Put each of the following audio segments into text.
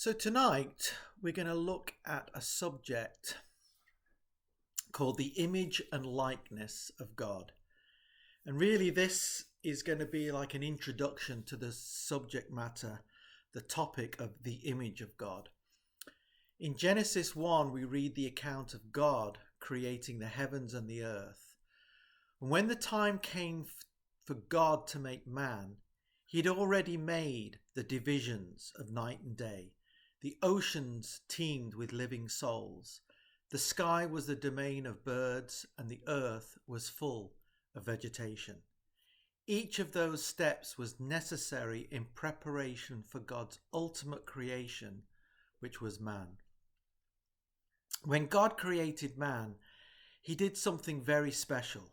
So tonight we're going to look at a subject called the image and likeness of God. And really this is going to be like an introduction to the subject matter, the topic of the image of God. In Genesis 1 we read the account of God creating the heavens and the earth. And when the time came for God to make man, he'd already made the divisions of night and day. The oceans teemed with living souls. The sky was the domain of birds, and the earth was full of vegetation. Each of those steps was necessary in preparation for God's ultimate creation, which was man. When God created man, he did something very special.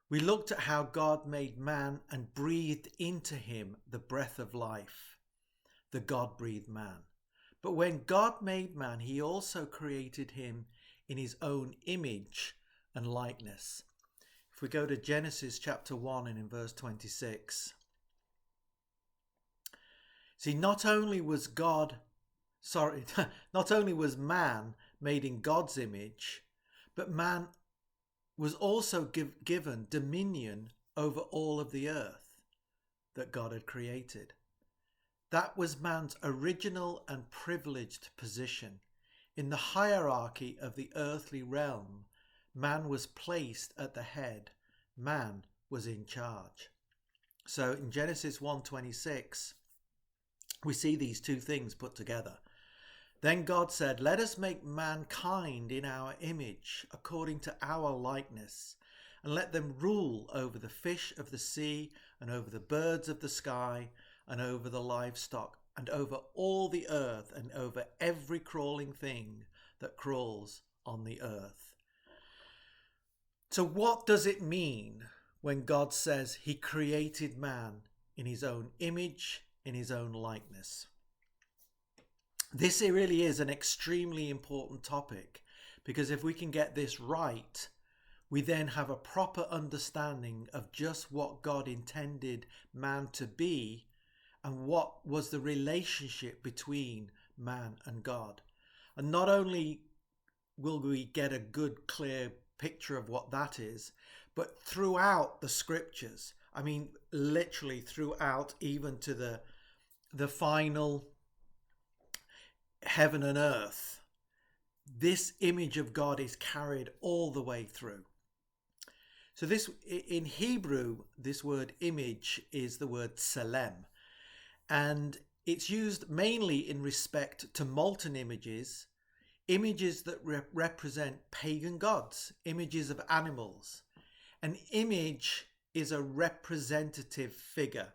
We looked at how God made man and breathed into him the breath of life. The God-breathed man. But when God made man, he also created him in his own image and likeness. If we go to Genesis chapter 1 and in verse 26. See, not only was man made in God's image, but man was also given dominion over all of the earth that God had created. That was man's original and privileged position. In the hierarchy of the earthly realm, man was placed at the head. Man was in charge. So in Genesis 1:26, we see these two things put together. Then God said, "Let us make mankind in our image, according to our likeness, and let them rule over the fish of the sea, and over the birds of the sky, and over the livestock, and over all the earth, and over every crawling thing that crawls on the earth." So what does it mean when God says he created man in his own image, in his own likeness? This really is an extremely important topic, because if we can get this right, we then have a proper understanding of just what God intended man to be and what was the relationship between man and God. And not only will we get a good, clear picture of what that is, but throughout the scriptures, I mean, literally throughout, even to the final heaven and earth, this image of God is carried all the way through. So this, in Hebrew, this word image is the word tselem. And it's used mainly in respect to molten images, images that represent pagan gods, images of animals. An image is a representative figure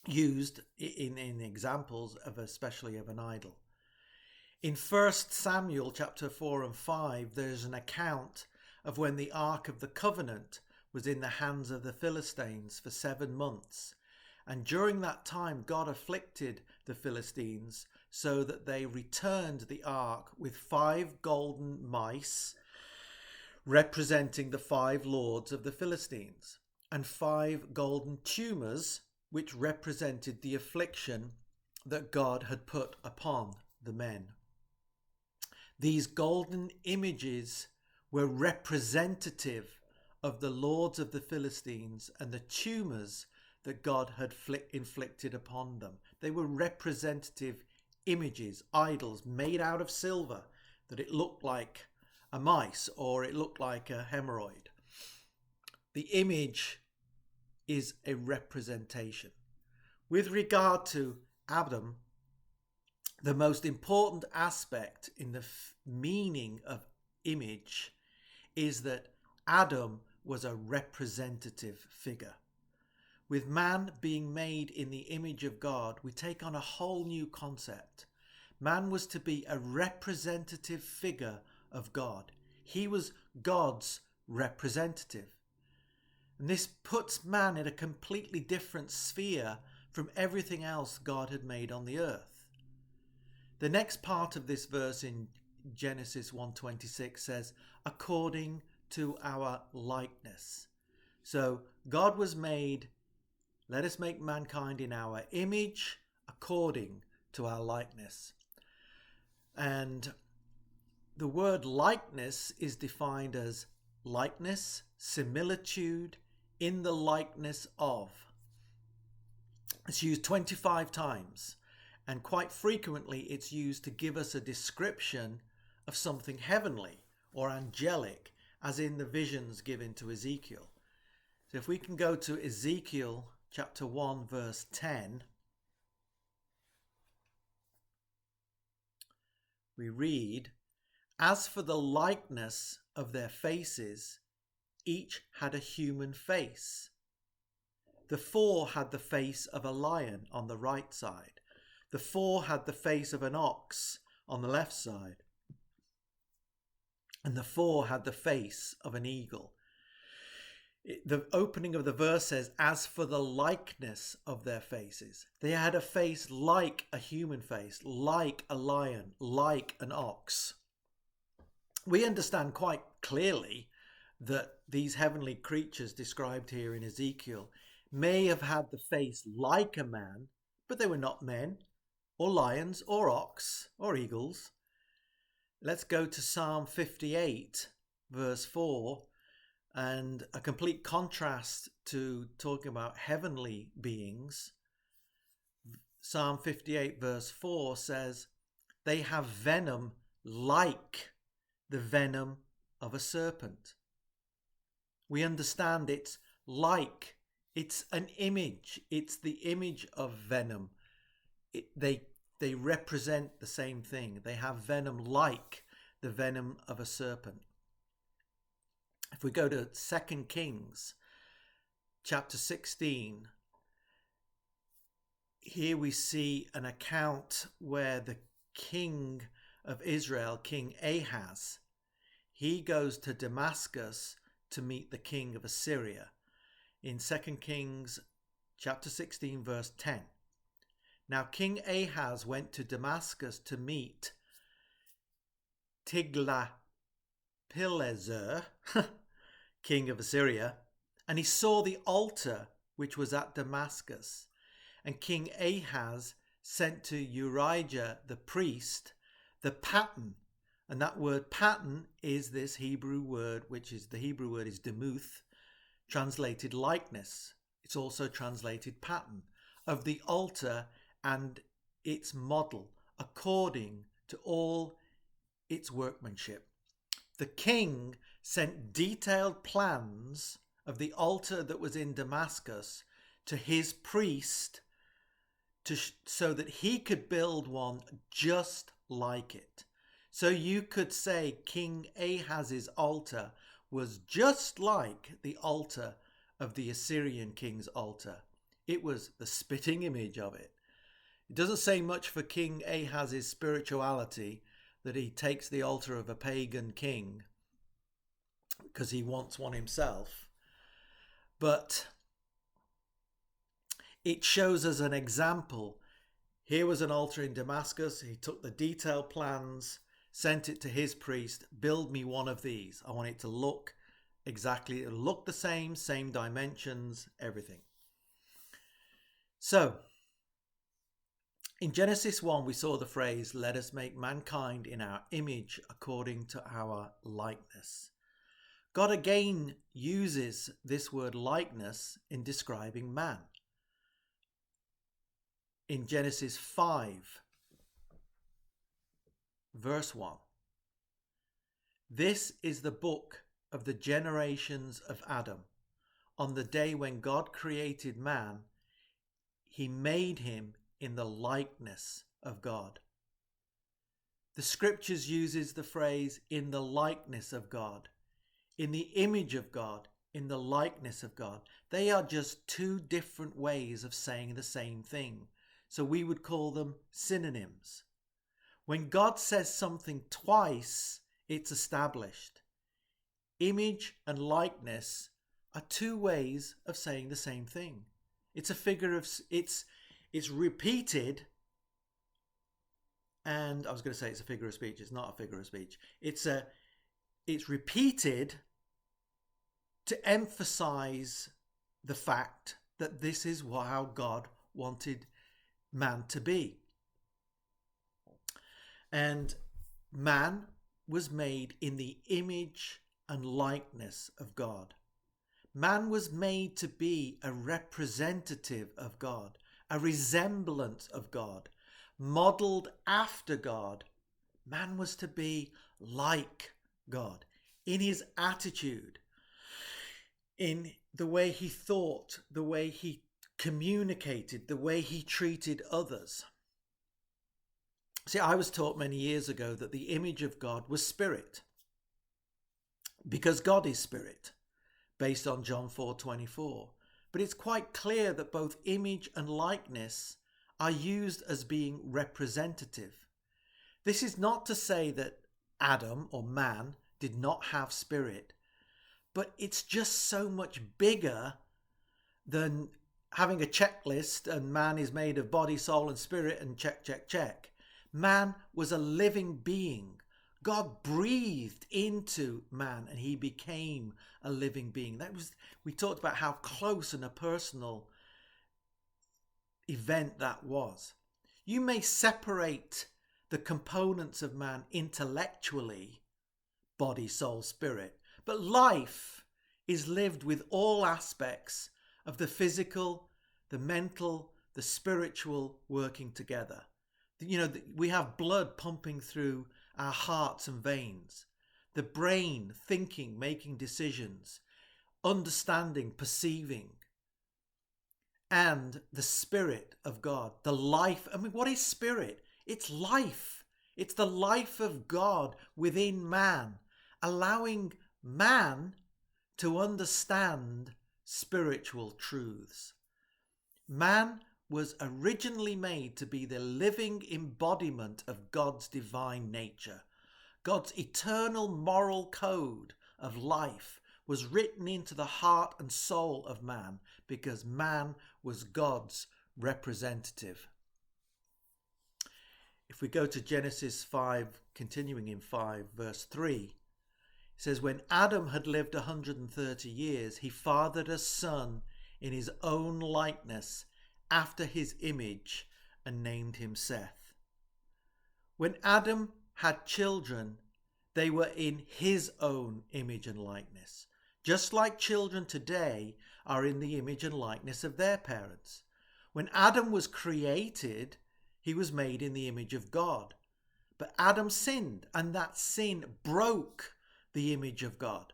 used in examples of especially of an idol. In 1 Samuel chapter 4 and 5, there's an account of when the Ark of the Covenant was in the hands of the Philistines for 7 months. And during that time, God afflicted the Philistines so that they returned the ark with 5 golden mice representing the 5 lords of the Philistines, and 5 golden tumors which represented the affliction that God had put upon the men. These golden images were representative of the lords of the Philistines and the tumors that God had inflicted upon them. They were representative images, idols made out of silver, that it looked like a mice or it looked like a hemorrhoid. The image is a representation. With regard to Adam, the most important aspect in the meaning of image is that Adam was a representative figure. With man being made in the image of God, we take on a whole new concept. Man was to be a representative figure of God. He was God's representative. And this puts man in a completely different sphere from everything else God had made on the earth. The next part of this verse in Genesis 1:26 says, according to our likeness. So God was made, let us make mankind in our image, according to our likeness. And the word likeness is defined as likeness, similitude, in the likeness of. It's used 25 times, and quite frequently it's used to give us a description of something heavenly or angelic, as in the visions given to Ezekiel. So if we can go to Ezekiel chapter 1 verse 10, we read, "As for the likeness of their faces, each had a human face. The 4 had the face of a lion on the right side. The 4 had the face of an ox on the left side. And the 4 had the face of an eagle." The opening of the verse says, "As for the likeness of their faces." They had a face like a human face, like a lion, like an ox. We understand quite clearly that these heavenly creatures described here in Ezekiel may have had the face like a man, but they were not men, or lions, or ox, or eagles. Let's go to Psalm 58, verse 4, and a complete contrast to talking about heavenly beings. Psalm 58, verse 4 says, "They have venom like the venom of a serpent." We understand it's like. It's an image. It's the image of venom. They represent the same thing. They have venom like the venom of a serpent. If we go to 2 Kings chapter 16, here we see an account where the king of Israel, King Ahaz, he goes to Damascus to meet the king of Assyria. In 2 Kings chapter 16 verse 10. "Now King Ahaz went to Damascus to meet Tiglath-Pileser, king of Assyria, and he saw the altar which was at Damascus. And King Ahaz sent to Urijah the priest the pattern." And that word pattern is this Hebrew word, which is the Hebrew word is demuth, translated likeness. It's also translated pattern of the altar and its model according to all its workmanship. The king sent detailed plans of the altar that was in Damascus to his priest so that he could build one just like it. So you could say King Ahaz's altar was just like the altar of the Assyrian king's altar. It was the spitting image of it. It doesn't say much for King Ahaz's spirituality that he takes the altar of a pagan king because he wants one himself. But it shows us an example. Here was an altar in Damascus. He took the detailed plans, sent it to his priest, "Build me one of these. I want it to look exactly, it'll look the same dimensions, everything." So, in Genesis 1, we saw the phrase, "Let us make mankind in our image according to our likeness." God again uses this word likeness in describing man. In Genesis 5, verse 1, "This is the book of the generations of Adam. On the day when God created man, he made him in the likeness of God." The scriptures uses the phrase "in the likeness of God," "in the image of God," "in the likeness of God." They are just two different ways of saying the same thing. So we would call them synonyms. When God says something twice, it's established. Image and likeness are two ways of saying the same thing. It's a figure of, it's repeated, and I was going to say it's a figure of speech. It's not a figure of speech. It's repeated to emphasize the fact that this is how God wanted man to be. And man was made in the image and likeness of God. Man was made to be a representative of God, a resemblance of God, modeled after God. Man was to be like God in his attitude, in the way he thought, the way he communicated, the way he treated others. See, I was taught many years ago that the image of God was spirit, because God is spirit, based on John 4:24. But it's quite clear that both image and likeness are used as being representative. This is not to say that Adam or man did not have spirit, but it's just so much bigger than having a checklist and man is made of body, soul and spirit and check, check, check. Man was a living being. God breathed into man and he became a living being. We talked about how close and a personal event that was. You may separate the components of man intellectually, body, soul, spirit, but life is lived with all aspects of the physical, the mental, the spiritual working together. We have blood pumping through our hearts and veins, the brain thinking, making decisions, understanding, perceiving, and the Spirit of God, the life. I mean, what is spirit? It's life. It's the life of God within man, allowing man to understand spiritual truths. Man was originally made to be the living embodiment of God's divine nature. God's eternal moral code of life was written into the heart and soul of man because man was God's representative. If we go to Genesis 5, continuing in 5, verse 3, it says, when Adam had lived 130 years, he fathered a son in his own likeness, after his image, and named him Seth. When Adam had children, they were in his own image and likeness, just like children today are in the image and likeness of their parents. When Adam was created, he was made in the image of God. But Adam sinned, and that sin broke the image of God.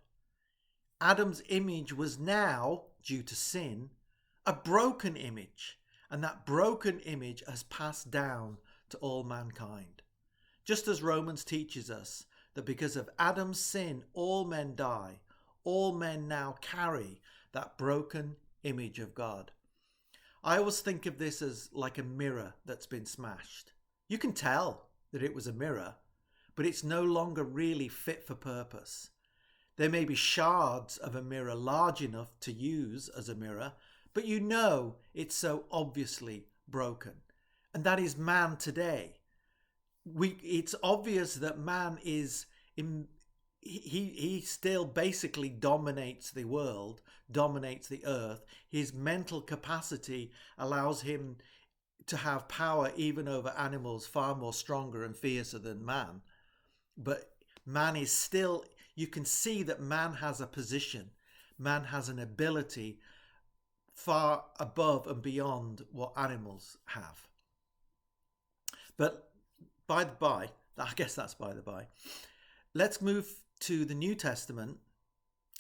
Adam's image was now, due to sin, a broken image. And that broken image has passed down to all mankind. Just as Romans teaches us that because of Adam's sin, all men die, all men now carry that broken image of God. I always think of this as like a mirror that's been smashed. You can tell that it was a mirror, but it's no longer really fit for purpose. There may be shards of a mirror large enough to use as a mirror, but you know it's so obviously broken. And that is man today. It's obvious that man is he still basically dominates the world, dominates the earth. His mental capacity allows him to have power even over animals far more stronger and fiercer than man. But man is still, you can see that man has a position, man has an ability far above and beyond what animals have. But by the by, I guess that's by the by. Let's move to the New Testament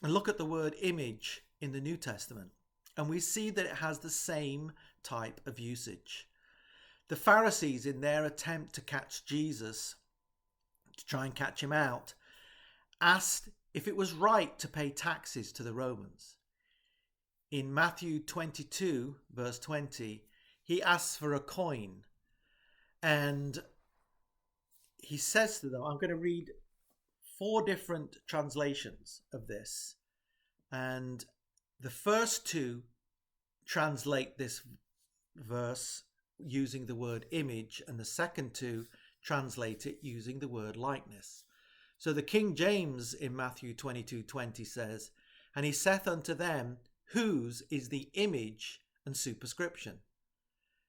and look at the word image in the New Testament. And we see that it has the same type of usage. The Pharisees, in their attempt to catch Jesus, to try and catch him out, asked if it was right to pay taxes to the Romans. In Matthew 22, verse 20, he asks for a coin. And he says to them, I'm going to read 4 different translations of this. And the first 2 translate this verse using the word image, and the second 2 translate it using the word likeness. So the King James in Matthew 22:20 says, and he saith unto them, whose is the image and superscription.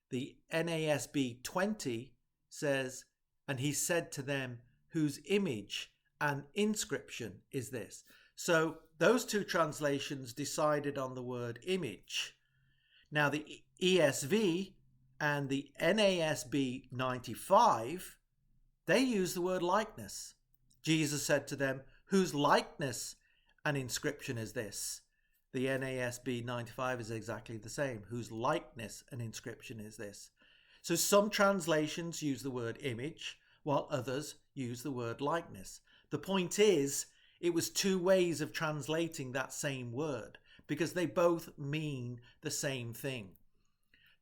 The NASB 20 says, And he said to them, whose image and inscription is this? So those two translations decided on the word image. Now the ESV and the NASB 95, they use the word likeness. Jesus said to them, whose likeness and inscription is this? The NASB 95 is exactly the same. Whose likeness and inscription is this? So some translations use the word image, while others use the word likeness. The point is, it was two ways of translating that same word, because they both mean the same thing.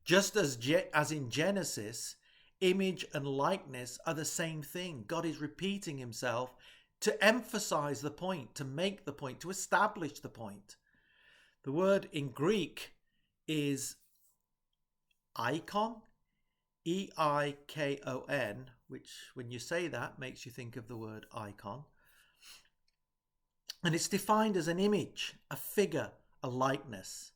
Just as in Genesis, image and likeness are the same thing. God is repeating himself to emphasize the point, to make the point, to establish the point. The word in Greek is icon, E-I-K-O-N, which when you say that makes you think of the word icon. And it's defined as an image, a figure, a likeness.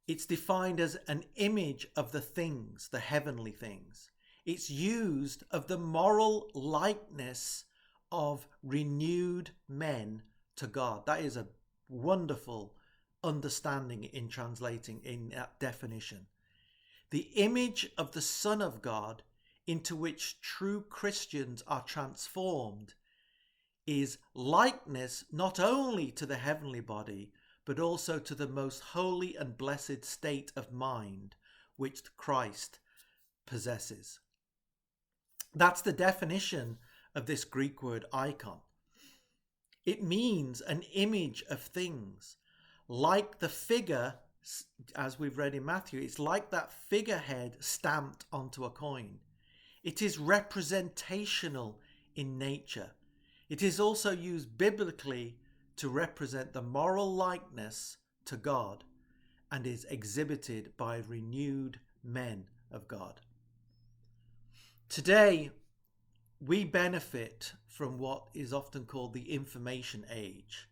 It's defined as an image of the things, the heavenly things. It's used of the moral likeness of renewed men to God. That is a wonderful understanding in translating in that definition. The image of the Son of God into which true Christians are transformed is likeness not only to the heavenly body, but also to the most holy and blessed state of mind which Christ possesses. That's the definition of this Greek word icon. It means an image of things, like the figure, as we've read in Matthew, it's like that figurehead stamped onto a coin. It is representational in nature. It is also used biblically to represent the moral likeness to God and is exhibited by renewed men of God. Today, we benefit from what is often called the information age,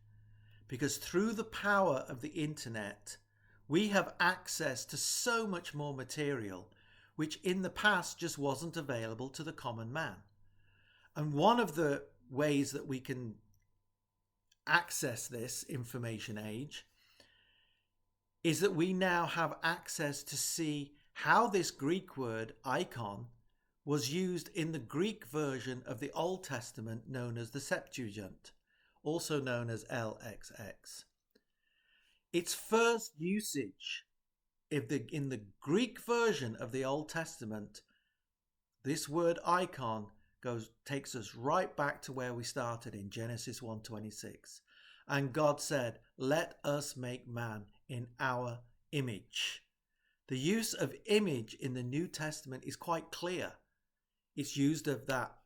because through the power of the internet, we have access to so much more material, which in the past just wasn't available to the common man. And one of the ways that we can access this information age is that we now have access to see how this Greek word icon was used in the Greek version of the Old Testament known as the Septuagint, also known as LXX. Its first usage in the Greek version of the Old Testament, this word icon takes us right back to where we started in Genesis 1:26. And God said, "Let us make man in our image." The use of image in the New Testament is quite clear. It's used of that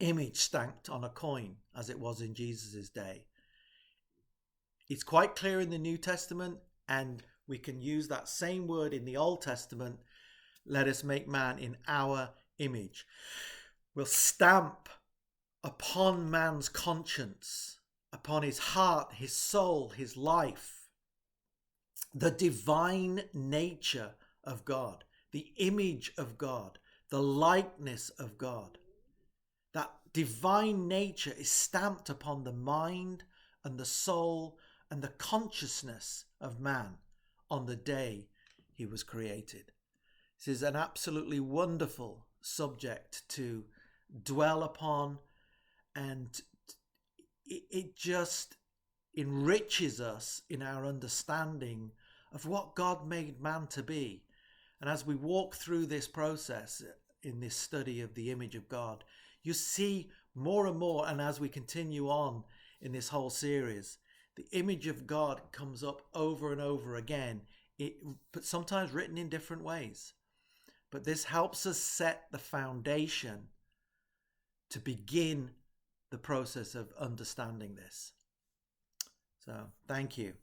image stamped on a coin, as it was in Jesus' day. It's quite clear in the New Testament, and we can use that same word in the Old Testament. Let us make man in our image. We'll stamp upon man's conscience, upon his heart, his soul, his life, the divine nature of God, the image of God, the likeness of God. That divine nature is stamped upon the mind and the soul and the consciousness of man on the day he was created. This is an absolutely wonderful subject to dwell upon, and it just enriches us in our understanding of what God made man to be. And as we walk through this process in this study of the image of God, you see more and more, and as we continue on in this whole series, the image of God comes up over and over again, but sometimes written in different ways. But this helps us set the foundation to begin the process of understanding this. So, thank you.